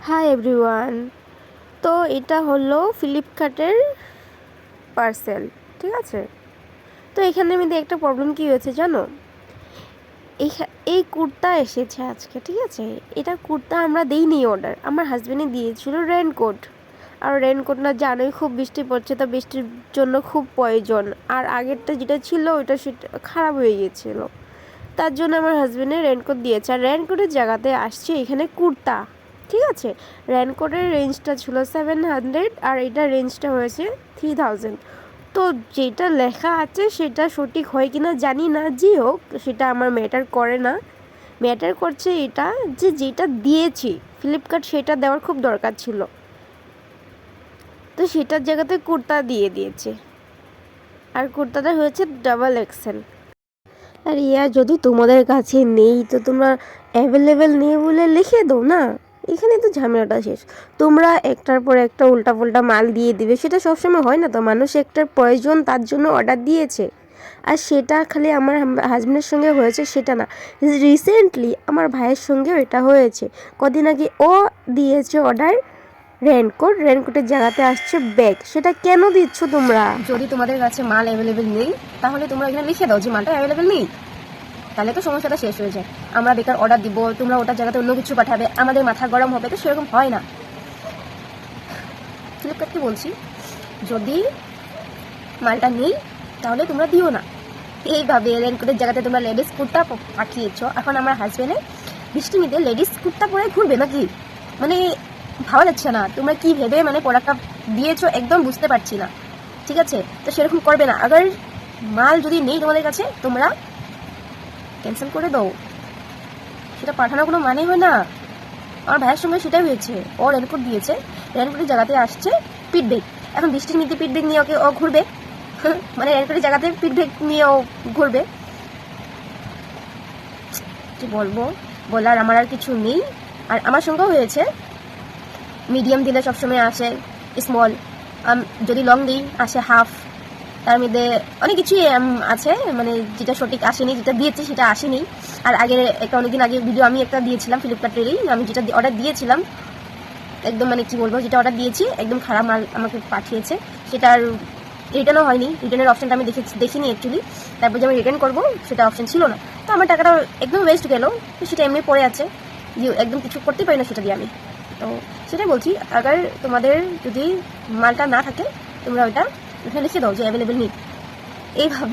Hi everyone. তো এটা হলো ফ্লিপকার্টের পার্সেল, ঠিক আছে। তো এখানে আমি একটা প্রবলেম কী হয়েছে জানো, এই কুর্তা এসেছে আজকে, ঠিক আছে। এটা কুর্তা আমরা দিইনি অর্ডার, আমার হাজব্যান্ডে দিয়েছিল রেনকোট। আর রেনকোট না জানোই, খুব বৃষ্টি পড়ছে, তো বৃষ্টির জন্য খুব প্রয়োজন। আর আগেরটা যেটা ছিল ওইটা সেটা খারাপ হয়ে গিয়েছিল, তার জন্য আমার হাজব্যান্ডের রেনকোট দিয়েছে। আর রেনকোটের জায়গাতে আসছে এখানে কুর্তা, ঠিক আছে। রেনকোটের রেঞ্জটা ছিল 700 আর এটার রেঞ্জটা হয়েছে 3000। তো যেটা লেখা আছে সেটা সঠিক হয় কি না জানি না, যে হোক সেটা আমার ম্যাটার করে না। ম্যাটার করছে এটা যে যেটা দিয়েছি ফ্লিপকার্ট সেটা দেওয়ার খুব দরকার ছিল, তো সেটার জায়গাতে কুর্তা দিয়ে দিয়েছে। আর কুর্তাটা হয়েছে ডাবল এক্সেল। আর যদি তোমাদের কাছে নেই তো তোমরা অ্যাভেলেবেল নেই বলে লিখে দাও না, এখানে তো ঝামেলাটা শেষ। তোমরা একটার পর একটা উল্টা মাল দিয়ে দিবে, সেটা সবসময় হয় না তো। মানুষ একটার প্রয়োজন তার জন্য অর্ডার দিয়েছে, আর সেটা খালি আমার হাজব্যান্ডের সঙ্গে হয়েছে সেটা না, রিসেন্টলি আমার ভাইয়ের সঙ্গেও এটা হয়েছে। কদিন আগে ও দিয়েছে অর্ডার রেনকোটের জায়গাতে আসছে ব্যাগ। সেটা কেন দিচ্ছ তোমরা? যদি তোমাদের কাছে মাল অ্যাভেলেবেল নেই তাহলে তোমরা এখানে লিখে দাও যে মালটা অ্যাভেলেবেল নেই, তাহলে তো সমস্যাটা শেষ হয়ে যায়। আমরা বেকার অর্ডার দিব, তোমরা ওটার জায়গাতে অন্য কিছু পাঠাবে, আমাদের মাথা গরম হবে, তো সেরকম হয় না। ফ্লিপকার্টকে বলছি, যদি মালটা নেই তাহলে তোমরা দিও না। এইভাবে রেনকোটের জায়গাতে তোমরা লেডিস কুর্তা পাঠিয়েছো, এখন আমার হাজব্যান্ডে বৃষ্টি নিতে লেডিস কুর্তা পরে ঘুরবে নাকি? মানে ভালো লাগছে না। তোমরা কি ভেবে মানে প্রোডাক্টটা দিয়েছো একদম বুঝতে পারছি না, ঠিক আছে। তো সেরকম করবে না। আবার মাল যদি নেই তোমাদের কাছে তোমরা ক্যান্সেল করে দাও, সেটা পাঠানোর কোনো মানে হয় না। আমার ভাইয়ের সঙ্গে সেটাই হয়েছে, ও রেনকোট দিয়েছে, রেনকোটের জায়গাতে আসছে পিট ব্যাগ। এখন বৃষ্টির মধ্যে পিট ব্যাগ নিয়ে ও ঘুরবে, মানে রেনকোটের জায়গাতে পিট ব্যাগ নিয়ে ও ঘুরবে। কি বলবো, বলার আমার আর কিছু নেই। আর আমার সঙ্গেও হয়েছে, মিডিয়াম দিলে সবসময় আসে স্মল, যদি লং দিই আসে হাফ। তার মধ্যে অনেক কিছুই আছে, মানে যেটা সঠিক আসেনি, যেটা দিয়েছি সেটা আসেনি। আর আগের একটা অনেকদিন আগে ভিডিও আমি একটা দিয়েছিলাম ফ্লিপকার্টেরই, আমি যেটা অর্ডার দিয়েছিলাম একদম মানে কি বলবো, যেটা অর্ডার দিয়েছি একদম খারাপ মাল আমাকে পাঠিয়েছে। সেটার রিটার্নও হয়নি, রিটার্নের অপশানটা আমি দেখিনি অ্যাকচুয়ালি। তারপর যে আমি রিটার্ন করবো সেটা অপশান ছিল না, তো আমার টাকাটা একদম ওয়েস্ট গেলো। তো সেটা এমনি পড়ে আছে, একদম কিছু করতেই পারি না সেটা দিয়ে আমি। তো সেটাই বলছি, আবার তোমাদের যদি মালটা না থাকে তোমরা ওইটা এখানে লিখে দাও যে অ্যাভেলেবেল নেই, এইভাবে।